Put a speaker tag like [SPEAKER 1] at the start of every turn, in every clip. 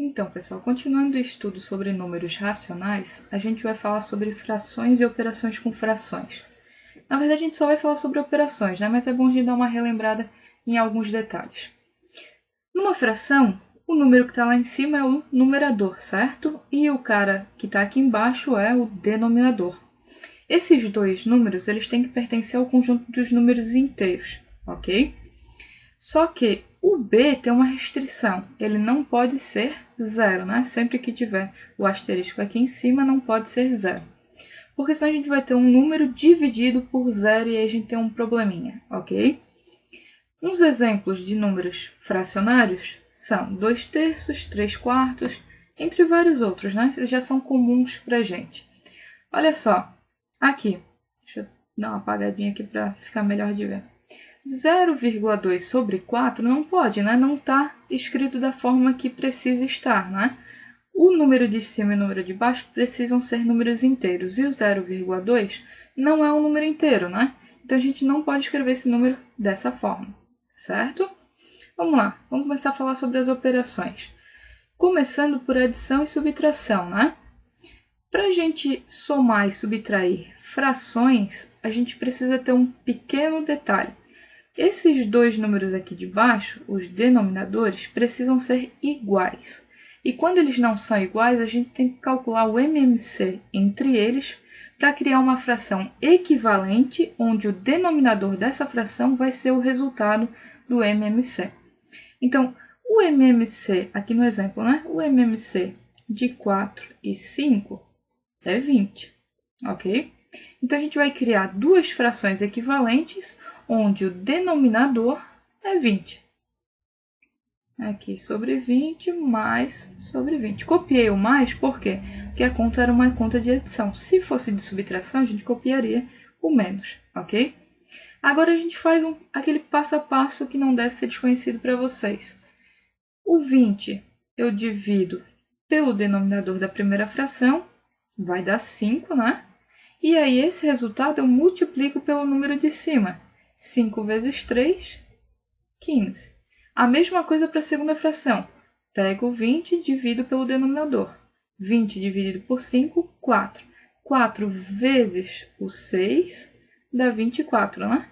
[SPEAKER 1] Então, pessoal, continuando o estudo sobre números racionais, a gente vai falar sobre frações e operações com frações. Na verdade, a gente só vai falar sobre operações, né? Mas é bom a gente dar uma relembrada em alguns detalhes. Numa fração, o número que está lá em cima é o numerador, certo? E o cara que está aqui embaixo é o denominador. Esses dois números eles têm que pertencer ao conjunto dos números inteiros, ok? Só que o b tem uma restrição, ele não pode ser zero, né? Sempre que tiver o asterisco aqui em cima, não pode ser zero. Porque senão a gente vai ter um número dividido por zero e aí a gente tem um probleminha, ok? Uns exemplos de números fracionários são 2/3, 3/4, entre vários outros, né? Já são comuns para a gente. Olha só, aqui, deixa eu dar uma apagadinha aqui para ficar melhor de ver. 0,2 sobre 4 não pode, né? Não está escrito da forma que precisa estar, né? O número de cima e o número de baixo precisam ser números inteiros, e o 0,2 não é um número inteiro, né? Então, a gente não pode escrever esse número dessa forma, certo? Vamos lá, vamos começar a falar sobre as operações. Começando por adição e subtração, né? Para a gente somar e subtrair frações, a gente precisa ter um pequeno detalhe. Esses dois números aqui de baixo, os denominadores, precisam ser iguais. E quando eles não são iguais, a gente tem que calcular o MMC entre eles para criar uma fração equivalente, onde o denominador dessa fração vai ser o resultado do MMC. Então, o MMC, aqui no exemplo, né? O MMC de 4 e 5 é 20, ok? Então, a gente vai criar duas frações equivalentes, onde o denominador é 20. Aqui sobre 20 mais sobre 20. Copiei o mais por quê? Porque a conta era uma conta de adição. Se fosse de subtração, a gente copiaria o menos, ok? Agora a gente faz aquele passo a passo que não deve ser desconhecido para vocês. O 20 eu divido pelo denominador da primeira fração, vai dar 5, né? E aí esse resultado eu multiplico pelo número de cima. 5 vezes 3, 15. A mesma coisa para a segunda fração. Pego o 20 e divido pelo denominador. 20 dividido por 5, 4. 4 vezes o 6 dá 24, né?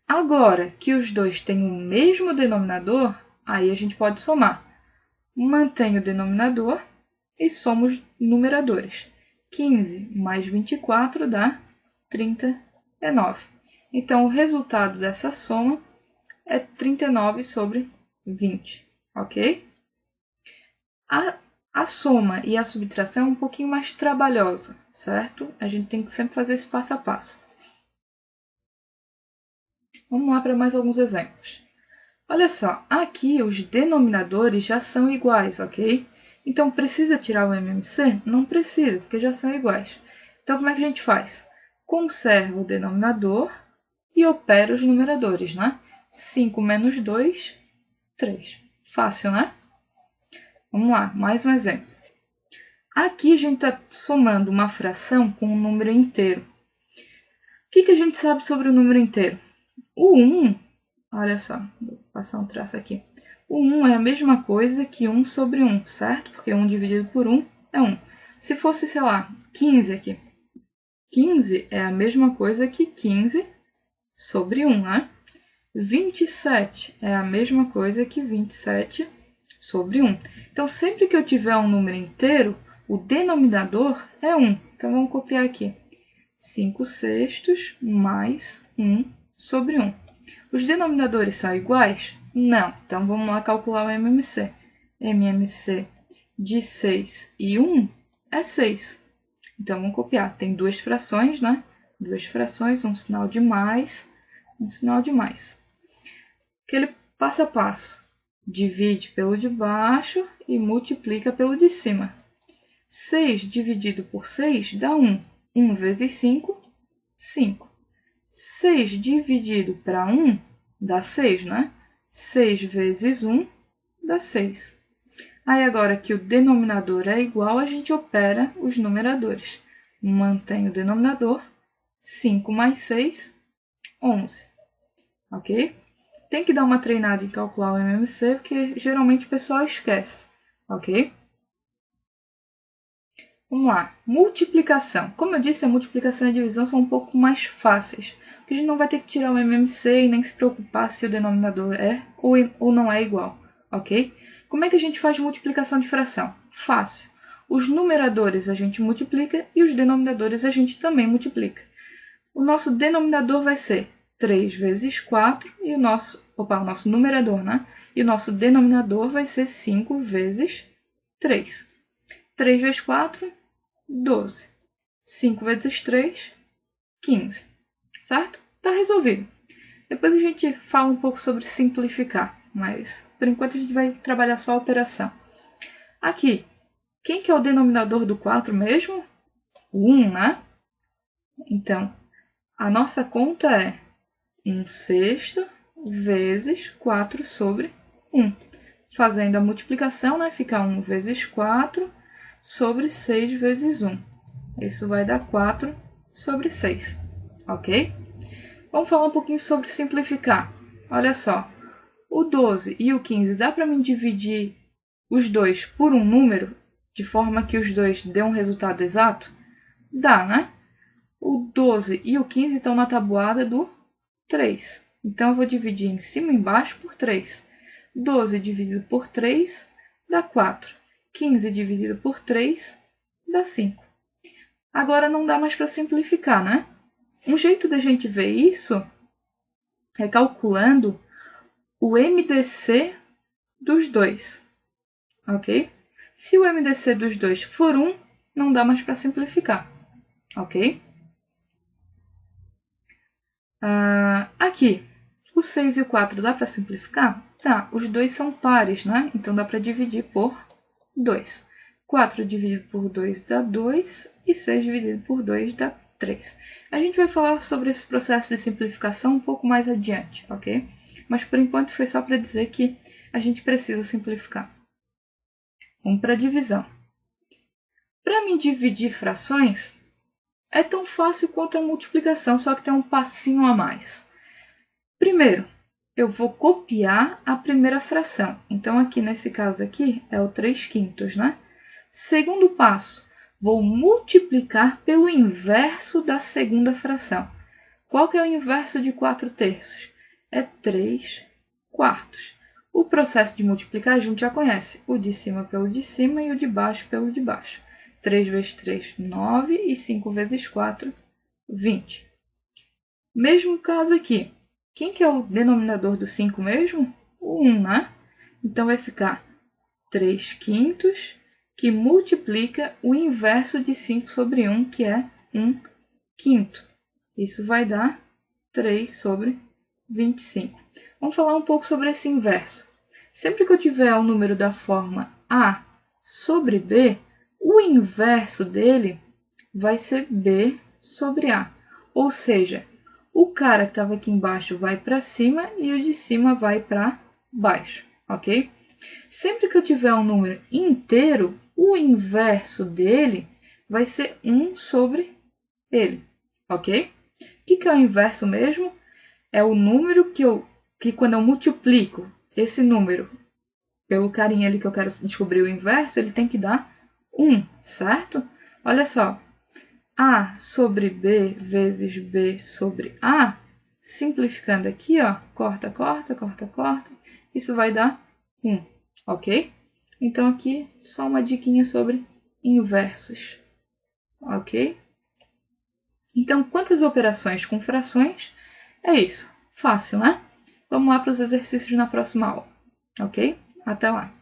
[SPEAKER 1] Agora que os dois têm o mesmo denominador, aí a gente pode somar. Mantenho o denominador e somo os numeradores. 15 mais 24 dá 39. Então, o resultado dessa soma é 39 sobre 20, ok? A soma e a subtração é um pouquinho mais trabalhosa, certo? A gente tem que sempre fazer esse passo a passo. Vamos lá para mais alguns exemplos. Olha só, aqui os denominadores já são iguais, ok? Então, precisa tirar o MMC? Não precisa, porque já são iguais. Então, como é que a gente faz? Conserva o denominador e opera os numeradores, né? 5 menos 2, 3. Fácil, né? Vamos lá, mais um exemplo. Aqui a gente está somando uma fração com um número inteiro. O que a gente sabe sobre o número inteiro? O 1, olha só, vou passar um traço aqui. O 1 é a mesma coisa que 1 sobre 1, certo? Porque 1 dividido por 1 é 1. Se fosse, sei lá, 15 aqui. 15 é a mesma coisa que 15 sobre 1, né? 27 é a mesma coisa que 27 sobre 1. Então, sempre que eu tiver um número inteiro, o denominador é 1. Então, vamos copiar aqui. 5/6 mais 1 sobre 1. Os denominadores são iguais? Não. Então, vamos lá calcular o MMC. MMC de 6 e 1 é 6. Então, vamos copiar. Tem duas frações, né? Duas frações, um sinal de mais, um sinal de mais. Aquele passo a passo. Divide pelo de baixo e multiplica pelo de cima. 6 dividido por 6 dá 1. 1 vezes 5, 5. 6 dividido para 1 dá 6, né? 6 vezes 1 dá 6. Aí, agora que o denominador é igual, a gente opera os numeradores. Mantém o denominador. 5 mais 6, 11. Ok? Tem que dar uma treinada em calcular o MMC, porque geralmente o pessoal esquece. Ok? Vamos lá, multiplicação. Como eu disse, a multiplicação e a divisão são um pouco mais fáceis, porque a gente não vai ter que tirar o MMC e nem se preocupar se o denominador é ou não é igual, ok? Como é que a gente faz multiplicação de fração? Fácil. Os numeradores a gente multiplica e os denominadores a gente também multiplica. O nosso denominador vai ser 3 vezes 4 e o nosso numerador, né? E o nosso denominador vai ser 5 vezes 3. 3 vezes 4, 12. 5 vezes 3, 15. Certo? Está resolvido. Depois a gente fala um pouco sobre simplificar, mas por enquanto a gente vai trabalhar só a operação. Aqui, quem que é o denominador do 4 mesmo? O 1, né? Então, a nossa conta é 1/6 vezes 4 sobre 1. Fazendo a multiplicação, né? Fica 1 vezes 4 sobre 6 vezes 1. Isso vai dar 4 sobre 6, ok? Vamos falar um pouquinho sobre simplificar. Olha só, o 12 e o 15, dá para mim dividir os dois por um número, de forma que os dois dêem um resultado exato? Dá, né? O 12 e o 15 estão na tabuada do 3. Então, eu vou dividir em cima e embaixo por 3. 12 dividido por 3 dá 4. 15 dividido por 3 dá 5. Agora não dá mais para simplificar, né? Um jeito da gente ver isso é calculando o MDC dos dois, ok? Se o MDC dos dois for 1, não dá mais para simplificar, ok? Aqui, o 6 e o 4 dá para simplificar? Tá, os dois são pares, né? Então dá para dividir por 2. 4 dividido por 2 dá 2 e 6 dividido por 2 dá 3. A gente vai falar sobre esse processo de simplificação um pouco mais adiante, ok? Mas por enquanto foi só para dizer que a gente precisa simplificar. Vamos para a divisão. Para mim dividir frações é tão fácil quanto a multiplicação, só que tem um passinho a mais. Primeiro, eu vou copiar a primeira fração. Então, aqui nesse caso aqui é o 3/5, né? Segundo passo, vou multiplicar pelo inverso da segunda fração. Qual que é o inverso de 4/3? É 3/4. O processo de multiplicar a gente já conhece. O de cima pelo de cima e o de baixo pelo de baixo. 3 vezes 3, 9 e 5 vezes 4, 20. Mesmo caso aqui. Quem que é o denominador do 5 mesmo? O 1, né? Então, vai ficar 3/5, que multiplica o inverso de 5 sobre 1, que é 1/5. Isso vai dar 3 sobre 25. Vamos falar um pouco sobre esse inverso. Sempre que eu tiver o número da forma A sobre B, o inverso dele vai ser B sobre A. Ou seja, o cara que estava aqui embaixo vai para cima e o de cima vai para baixo, ok? Sempre que eu tiver um número inteiro, o inverso dele vai ser 1 sobre ele, ok? O que é o inverso mesmo? É o número que quando eu multiplico esse número pelo carinha ali que eu quero descobrir o inverso, ele tem que dar 1, certo? Olha só, A sobre B vezes B sobre A, simplificando aqui, ó, corta, corta, corta, corta, isso vai dar 1, ok? Então, aqui, só uma diquinha sobre inversos, ok? Então, quantas operações com frações? É isso, fácil, né? Vamos lá para os exercícios na próxima aula, ok? Até lá!